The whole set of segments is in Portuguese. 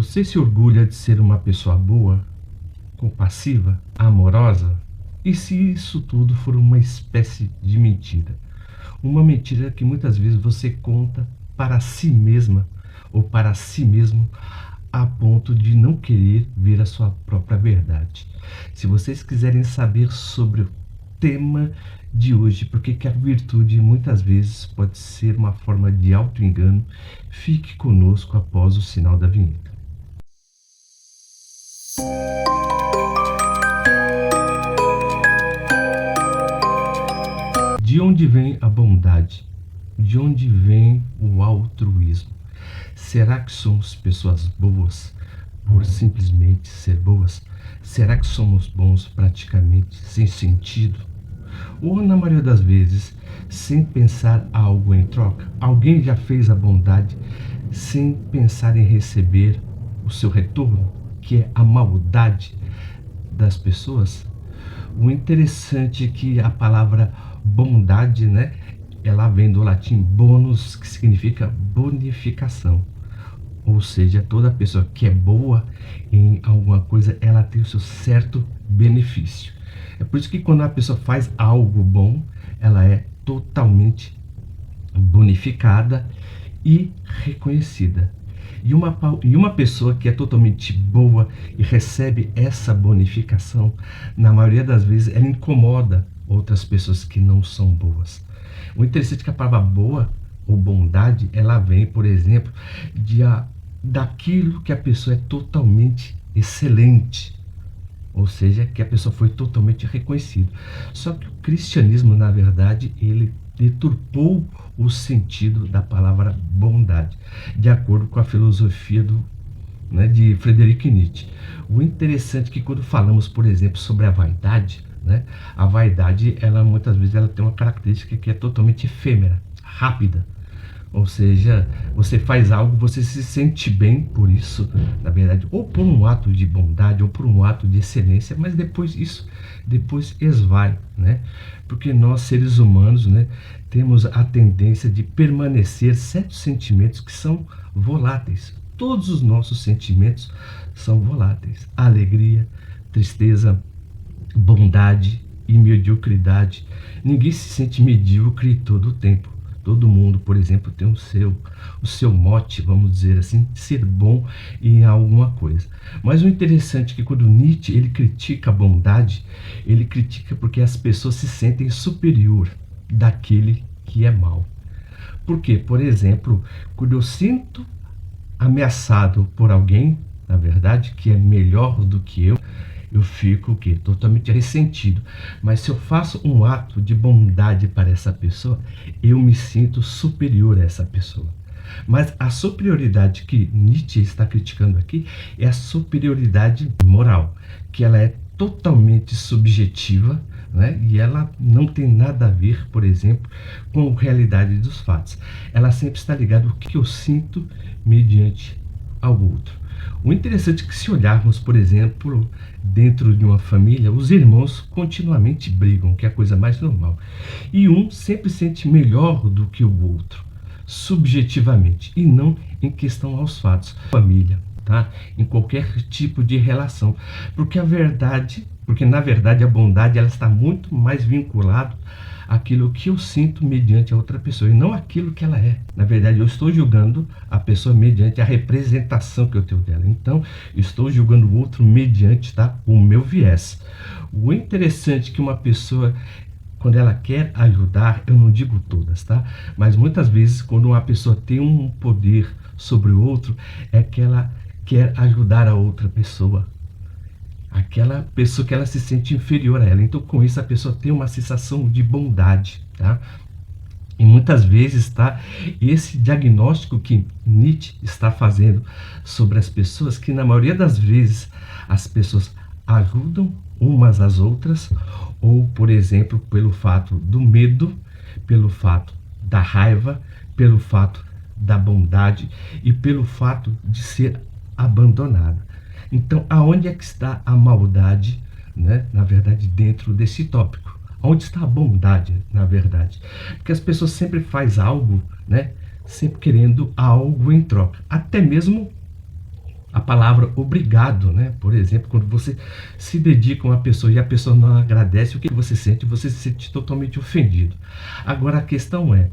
Você se orgulha de ser uma pessoa boa, compassiva, amorosa? E se isso tudo for uma espécie de mentira? Uma mentira que muitas vezes você conta para si mesma ou para si mesmo a ponto de não querer ver a sua própria verdade. Se vocês quiserem saber sobre o tema de hoje, porque que a virtude muitas vezes pode ser uma forma de auto-engano, fique conosco após o sinal da vinheta. De onde vem a bondade? De onde vem o altruísmo? Será que somos pessoas boas por simplesmente ser boas? Será que somos bons praticamente sem sentido? Ou, na maioria das vezes, sem pensar algo em troca? Alguém já fez a bondade sem pensar em receber o seu retorno, que é a maldade das pessoas? O interessante é que a palavra bondade, né, ela vem do latim bonus, que significa bonificação. Ou seja, toda pessoa que é boa em alguma coisa, ela tem o seu certo benefício. É por isso que quando a pessoa faz algo bom, ela é totalmente bonificada e reconhecida. E uma pessoa que é totalmente boa e recebe essa bonificação, na maioria das vezes ela incomoda outras pessoas que não são boas. O interessante é que a palavra boa ou bondade, ela vem, por exemplo, daquilo que a pessoa é totalmente excelente. Ou seja, que a pessoa foi totalmente reconhecida. Só que o cristianismo, na verdade, ele deturpou o sentido da palavra bondade, de acordo com a filosofia de Friedrich Nietzsche. O interessante é que quando falamos, por exemplo, sobre a vaidade, a vaidade, ela muitas vezes ela tem uma característica que é totalmente efêmera, rápida. Ou seja, você faz algo, você se sente bem por isso, na verdade, ou por um ato de bondade, ou por um ato de excelência, mas depois esvai, Porque nós, seres humanos, temos a tendência de permanecer certos sentimentos que são voláteis. Todos os nossos sentimentos são voláteis. Alegria, tristeza, bondade e mediocridade. Ninguém se sente medíocre todo o tempo. Todo mundo, por exemplo, tem o seu mote, vamos dizer assim, de ser bom em alguma coisa. Mas o interessante é que quando Nietzsche ele critica a bondade, ele critica porque as pessoas se sentem superior daquele que é mau. Por quê? Por exemplo, quando eu sinto ameaçado por alguém, na verdade, que é melhor do que eu fico o quê? Totalmente ressentido. Mas se eu faço um ato de bondade para essa pessoa, eu me sinto superior a essa pessoa. Mas a superioridade que Nietzsche está criticando aqui é a superioridade moral, que ela é totalmente subjetiva, e ela não tem nada a ver, por exemplo, com a realidade dos fatos. Ela sempre está ligada ao que eu sinto mediante ao outro. O interessante é que se olharmos, por exemplo, dentro de uma família, os irmãos continuamente brigam, que é a coisa mais normal. E um sempre sente melhor do que o outro, subjetivamente, e não em questão aos fatos. Família, tá? Em qualquer tipo de relação. Porque na verdade a bondade ela está muito mais vinculada àquilo que eu sinto mediante a outra pessoa e não aquilo que ela é. Na verdade, eu estou julgando a pessoa mediante a representação que eu tenho dela. Então, eu estou julgando o outro mediante o meu viés. O interessante é que uma pessoa, quando ela quer ajudar, eu não digo todas, tá? Mas muitas vezes, quando uma pessoa tem um poder sobre o outro, é que ela quer ajudar a outra pessoa. Aquela pessoa que ela se sente inferior a ela. Então, com isso, a pessoa tem uma sensação de bondade, tá? E muitas vezes, tá? Esse diagnóstico que Nietzsche está fazendo sobre as pessoas, que na maioria das vezes as pessoas ajudam umas às outras, ou, por exemplo, pelo fato do medo, pelo fato da raiva, pelo fato da bondade e pelo fato de ser abandonada. Então, aonde é que está a maldade, na verdade, dentro desse tópico? Onde está a bondade, na verdade? Porque as pessoas sempre fazem algo, sempre querendo algo em troca. Até mesmo a palavra obrigado, né? Por exemplo, quando você se dedica a uma pessoa e a pessoa não agradece, o que você sente? Você se sente totalmente ofendido. Agora a questão é,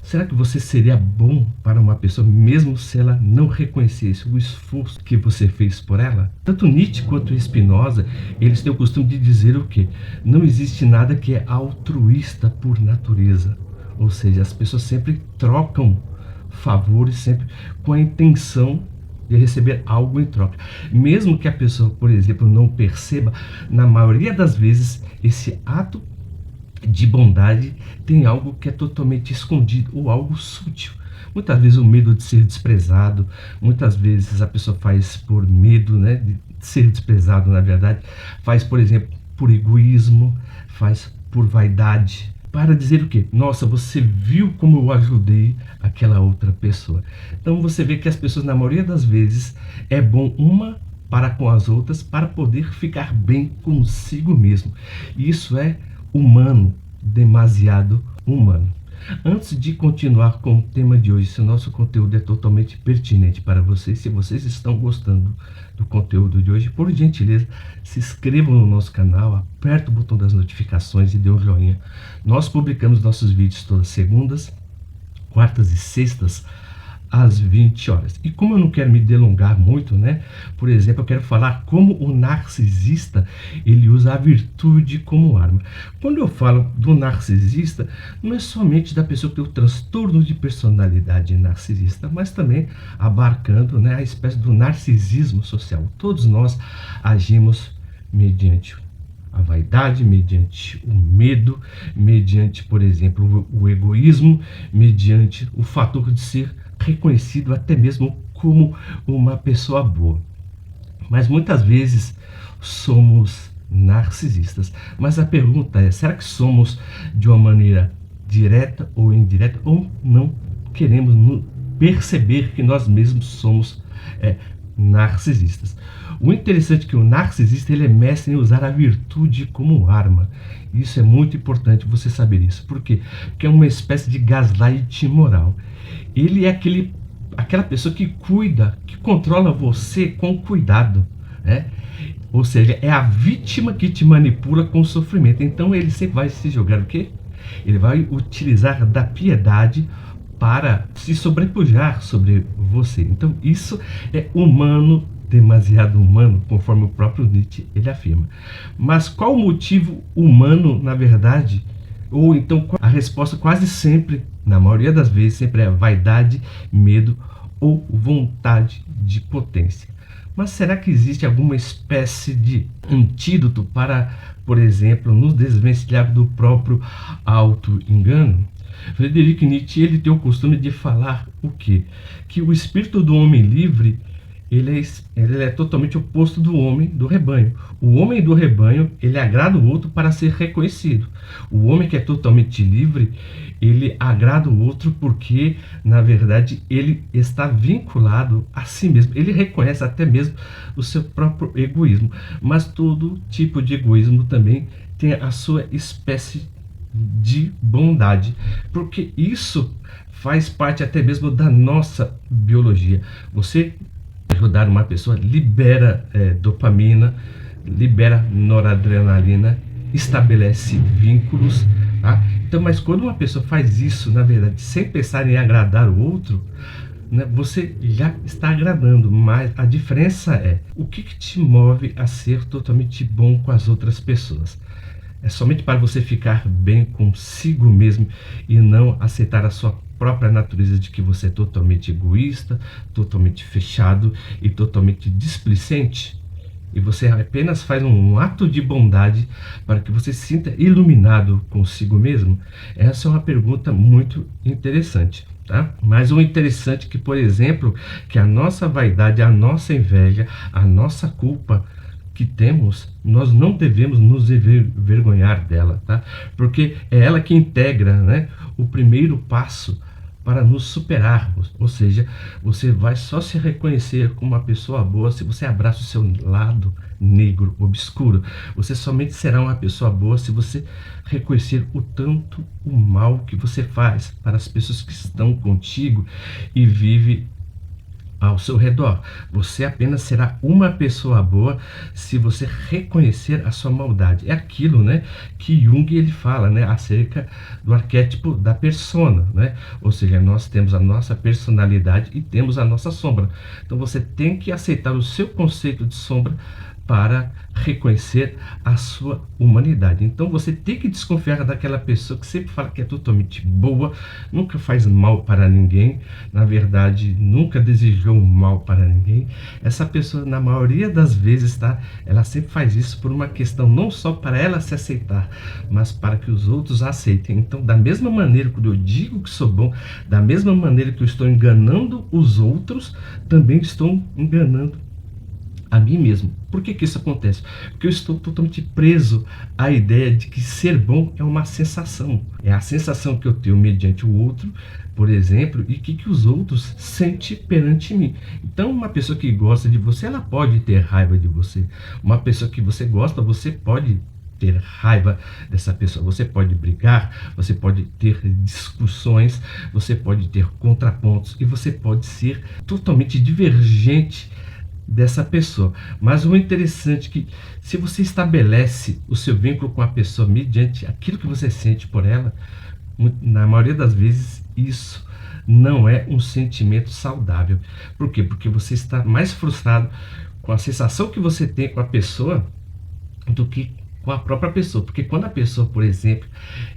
será que você seria bom para uma pessoa mesmo se ela não reconhecesse o esforço que você fez por ela? Tanto Nietzsche quanto Spinoza, eles têm o costume de dizer o quê? Não existe nada que é altruísta por natureza. Ou seja, as pessoas sempre trocam favores, sempre com a intenção de receber algo em troca. Mesmo que a pessoa, por exemplo, não perceba, na maioria das vezes, esse ato de bondade tem algo que é totalmente escondido ou algo sutil. Muitas vezes o medo de ser desprezado, muitas vezes a pessoa faz por medo, né, de ser desprezado, na verdade, faz, por exemplo, por egoísmo, faz por vaidade, para dizer o quê? Nossa, você viu como eu ajudei aquela outra pessoa. Então você vê que as pessoas, na maioria das vezes, é bom uma para com as outras para poder ficar bem consigo mesmo. Isso é humano, demasiado humano. Antes de continuar com o tema de hoje, se o nosso conteúdo é totalmente pertinente para vocês, se vocês estão gostando do conteúdo de hoje, por gentileza, se inscrevam no nosso canal, aperte o botão das notificações e dê um joinha. Nós publicamos nossos vídeos todas segundas, quartas e sextas, às 20 horas. E como eu não quero me delongar muito, né? Por exemplo, eu quero falar como o narcisista, ele usa a virtude como arma. Quando eu falo do narcisista, não é somente da pessoa que tem o transtorno de personalidade narcisista, mas também abarcando, né, a espécie do narcisismo social. Todos nós agimos mediante a vaidade, mediante o medo, mediante, por exemplo, o egoísmo, mediante o fator de ser reconhecido até mesmo como uma pessoa boa. Mas muitas vezes somos narcisistas. Mas a pergunta é, será que somos de uma maneira direta ou indireta, ou não queremos perceber que nós mesmos somos narcisistas? O interessante é que o narcisista, ele é mestre em usar a virtude como arma. Isso é muito importante você saber isso. Por quê? Porque é uma espécie de gaslight moral. Ele é aquela pessoa que cuida, que controla você com cuidado, né? Ou seja, é a vítima que te manipula com sofrimento. Então ele sempre vai se jogar o quê? Ele vai utilizar da piedade para se sobrepujar sobre você. Então isso é humano, demasiado humano, conforme o próprio Nietzsche ele afirma. Mas qual o motivo humano, na verdade? Ou então a resposta quase sempre, na maioria das vezes, sempre é vaidade, medo ou vontade de potência. Mas será que existe alguma espécie de antídoto para, por exemplo, nos desvencilhar do próprio auto-engano? Friedrich Nietzsche, ele tem o costume de falar o quê? Que o espírito do homem livre, ele é totalmente oposto do homem do rebanho. O homem do rebanho, ele agrada o outro para ser reconhecido. O homem que é totalmente livre, ele agrada o outro porque, na verdade, ele está vinculado a si mesmo. Ele reconhece até mesmo o seu próprio egoísmo. Mas todo tipo de egoísmo também tem a sua espécie de bondade, porque isso faz parte até mesmo da nossa biologia. Você ajudar uma pessoa libera dopamina, libera noradrenalina, estabelece vínculos, tá? Então, mas quando uma pessoa faz isso, na verdade, sem pensar em agradar o outro, né, você já está agradando, mas a diferença é o que te move a ser totalmente bom com as outras pessoas. É somente para você ficar bem consigo mesmo e não aceitar a sua própria natureza de que você é totalmente egoísta, totalmente fechado e totalmente displicente. E você apenas faz um ato de bondade para que você se sinta iluminado consigo mesmo? Essa é uma pergunta muito interessante, tá? Mas o interessante é que, por exemplo, que a nossa vaidade, a nossa inveja, a nossa culpa que temos, nós não devemos nos envergonhar dela, tá? Porque é ela que integra, né, o primeiro passo para nos superarmos. Ou seja, você vai só se reconhecer como uma pessoa boa se você abraça o seu lado negro, obscuro. Você somente será uma pessoa boa se você reconhecer o tanto o mal que você faz para as pessoas que estão contigo e vive ao seu redor. Você apenas será uma pessoa boa se você reconhecer a sua maldade. É aquilo, né, que Jung ele fala, né, acerca do arquétipo da persona, né? Ou seja, nós temos a nossa personalidade e temos a nossa sombra. Então você tem que aceitar o seu conceito de sombra para reconhecer a sua humanidade. Então você tem que desconfiar daquela pessoa que sempre fala que é totalmente boa, nunca faz mal para ninguém, na verdade nunca desejou mal para ninguém. Essa pessoa, na maioria das vezes, tá, ela sempre faz isso por uma questão não só para ela se aceitar, mas para que os outros a aceitem. Então, da mesma maneira que eu digo que sou bom, da mesma maneira que eu estou enganando os outros, também estou enganando a mim mesmo. Por que que isso acontece? Porque eu estou totalmente preso à ideia de que ser bom é uma sensação. É a sensação que eu tenho mediante o outro, por exemplo, e que os outros sentem perante mim. Então, uma pessoa que gosta de você, ela pode ter raiva de você. Uma pessoa que você gosta, você pode ter raiva dessa pessoa, você pode brigar, você pode ter discussões, você pode ter contrapontos e você pode ser totalmente divergente dessa pessoa. Mas o interessante é que se você estabelece o seu vínculo com a pessoa mediante aquilo que você sente por ela, na maioria das vezes isso não é um sentimento saudável. Por quê? Porque você está mais frustrado com a sensação que você tem com a pessoa do que com a própria pessoa. Porque quando a pessoa, por exemplo,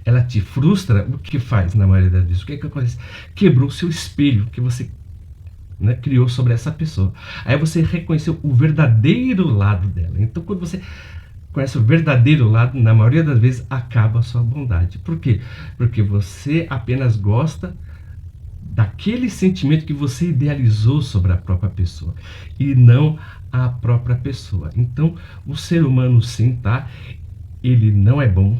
ela te frustra, o que faz na maioria das vezes? O que acontece? Quebrou o seu espelho que você, né, criou sobre essa pessoa. Aí você reconheceu o verdadeiro lado dela. Então, quando você conhece o verdadeiro lado, na maioria das vezes acaba a sua bondade. Por quê? Porque você apenas gosta daquele sentimento que você idealizou sobre a própria pessoa e não a própria pessoa. Então, o ser humano, sim, tá? Ele não é bom,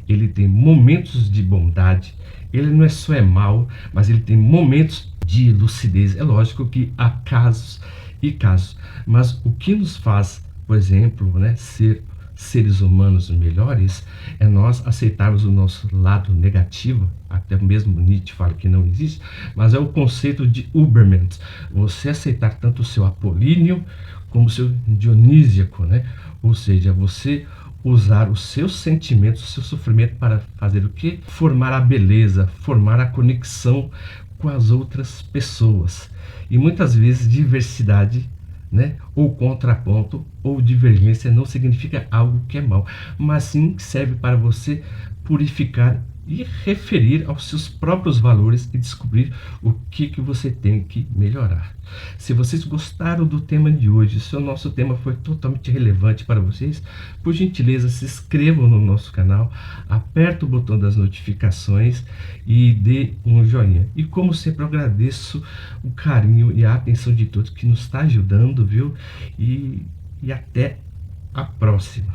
ele tem momentos de bondade, ele não é só é mau, mas ele tem momentos de lucidez. É lógico que há casos e casos, mas o que nos faz, por exemplo, né, ser seres humanos melhores é nós aceitarmos o nosso lado negativo. Até mesmo Nietzsche fala que não existe, mas é o conceito de Übermensch. Você aceitar tanto o seu apolíneo como o seu dionísiaco, né? Ou seja, você usar os seus sentimentos, o seu sofrimento para fazer o quê? Formar a beleza, formar a conexão com as outras pessoas. E muitas vezes diversidade, né, ou contraponto ou divergência não significa algo que é mal, mas sim serve para você purificar e referir aos seus próprios valores e descobrir o que você tem que melhorar. Se vocês gostaram do tema de hoje, se o nosso tema foi totalmente relevante para vocês, por gentileza se inscrevam no nosso canal, aperta o botão das notificações e dê um joinha. E como sempre eu agradeço o carinho e a atenção de todos que nos está ajudando, viu? E até a próxima.